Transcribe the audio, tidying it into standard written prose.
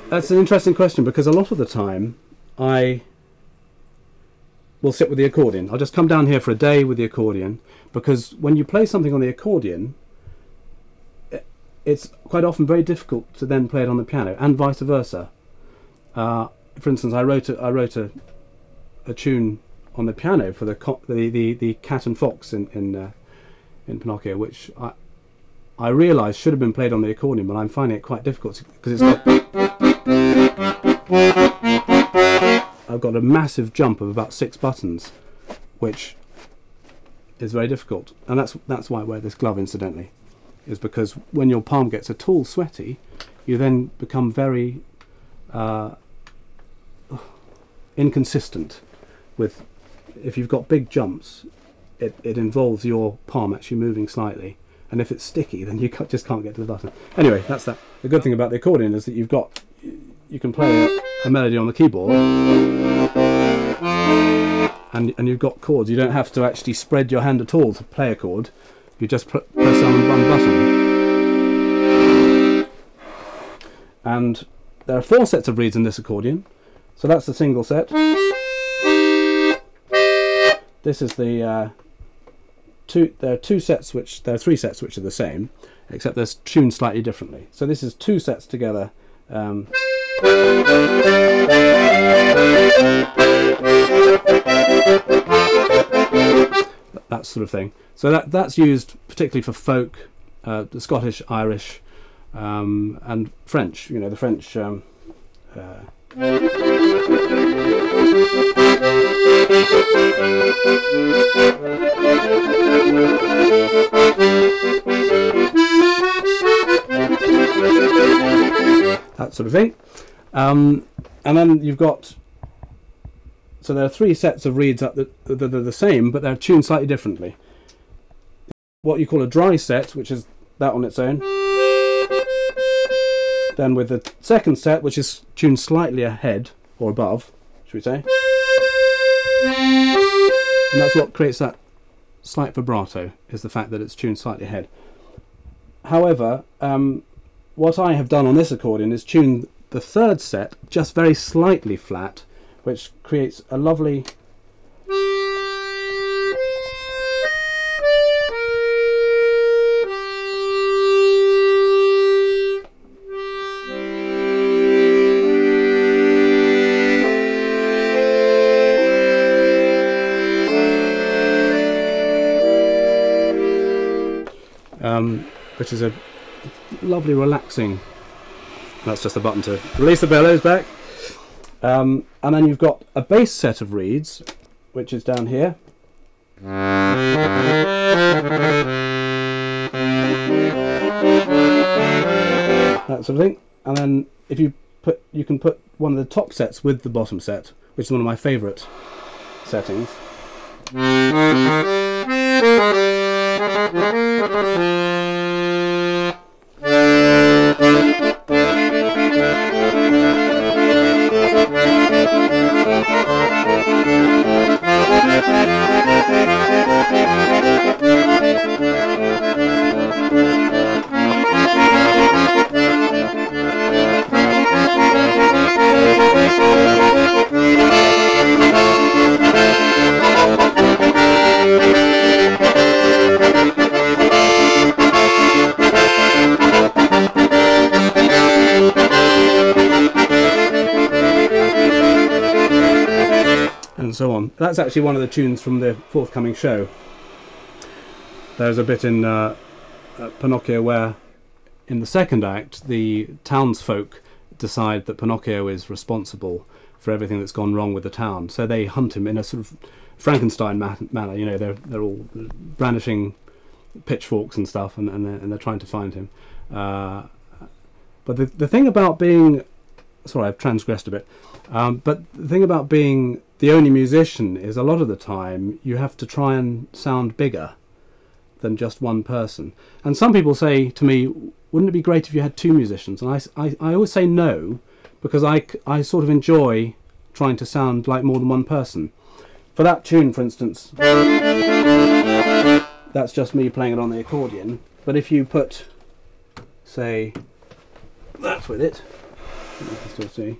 That's an interesting question, because a lot of the time I will sit with the accordion. I'll just come down here for a day with the accordion, because when you play something on the accordion, it's quite often very difficult to then play it on the piano, and vice versa. For instance, I wrote a tune on the piano for the cat and fox in Pinocchio, which I realised should have been played on the accordion, but I'm finding it quite difficult because I've got a massive jump of about 6 buttons, which is very difficult, and that's why I wear this glove, incidentally, is because when your palm gets at all sweaty, you then become very inconsistent with. If you've got big jumps, it involves your palm actually moving slightly, and if it's sticky, then you just can't get to the button. Anyway, that's that. The good thing about the accordion is that you can play a melody on the keyboard, and you've got chords. You don't have to actually spread your hand at all to play a chord. You just press on one button. And there are 4 sets of reeds in this accordion. So that's the single set. This is the there are 3 sets which are the same, except they're tuned slightly differently. So this is 2 sets together. That sort of thing. So that's used particularly for folk, the Scottish, Irish, and French. You know, the French. That sort of thing. And then you've got. So there are 3 sets of reeds that are the same, but they're tuned slightly differently. What you call a dry set, which is that on its own. Then with the second set, which is tuned slightly ahead, or above, should we say. And that's what creates that slight vibrato, is the fact that it's tuned slightly ahead. However, what I have done on this accordion is tune the third set just very slightly flat, which creates a lovely which is a lovely relaxing. That's just a button to release the bellows back. And then you've got a bass set of reeds, which is down here. That sort of thing. And then if you can put one of the top sets with the bottom set, which is one of my favourite settings. And so on. That's actually one of the tunes from the forthcoming show. There's a bit in Pinocchio where, in the second act, the townsfolk decide that Pinocchio is responsible for everything that's gone wrong with the town. So they hunt him in a sort of Frankenstein manner. You know, they're all brandishing pitchforks and stuff, and they're trying to find him. But the thing about being, sorry, I've transgressed a bit. But the thing about being the only musician is a lot of the time you have to try and sound bigger than just one person. And some people say to me, wouldn't it be great if you had 2 musicians? And I always say no, because I sort of enjoy trying to sound like more than one person. For that tune, for instance, that's just me playing it on the accordion. But if you put, say, that with it, You can still see.